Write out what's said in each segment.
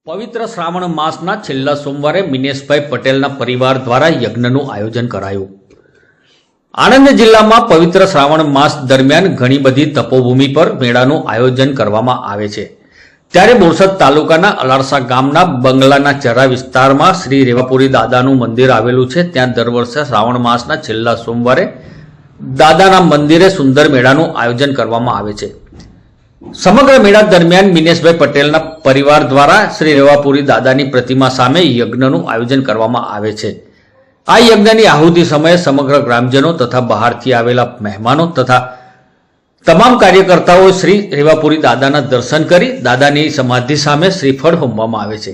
પવિત્ર શ્રાવણ માસના છેલ્લા સોમવારે મિનેશભાઈ પટેલના પરિવાર દ્વારા યજ્ઞનું આયોજન કરાયું। આણંદ જિલ્લામાં પવિત્ર શ્રાવણ માસ દરમિયાન ઘણી બધી તપોભૂમિ પર મેળાનું આયોજન કરવામાં આવે છે। ત્યારે બોરસદ તાલુકાના અલારસા ગામના બંગલાના ચરા વિસ્તારમાં શ્રી રેવાપુરી દાદાનું મંદિર આવેલું છે। ત્યાં દર વર્ષે શ્રાવણ માસના છેલ્લા સોમવારે દાદાના મંદિરે સુંદર મેળાનું આયોજન કરવામાં આવે છે। સમગ્ર મેળા દરમિયાન મિનેશભાઈ પટેલના પરિવાર દ્વારા શ્રી રેવાપુરી દાદાની પ્રતિમા સામે યજ્ઞનું આયોજન કરવામાં આવે છે। આ યજ્ઞની આહુતિ સમયે સમગ્ર ગ્રામજનો તથા બહારથી આવેલા મહેમાનો તથા તમામ કાર્યકર્તાઓ શ્રી રેવાપુરી દાદાના દર્શન કરી દાદાની સમાધિ સામે શ્રીફળ હોમવામાં આવે છે।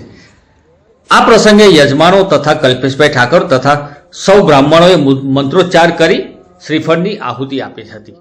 આ પ્રસંગે યજમાનો તથા કલ્પેશભાઈ ઠાકોર તથા સૌ બ્રાહ્મણોએ મંત્રોચ્ચાર કરી શ્રીફળની આહુતિ આપી હતી।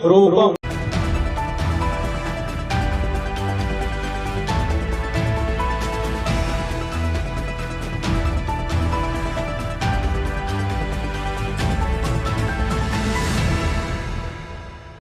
रूपम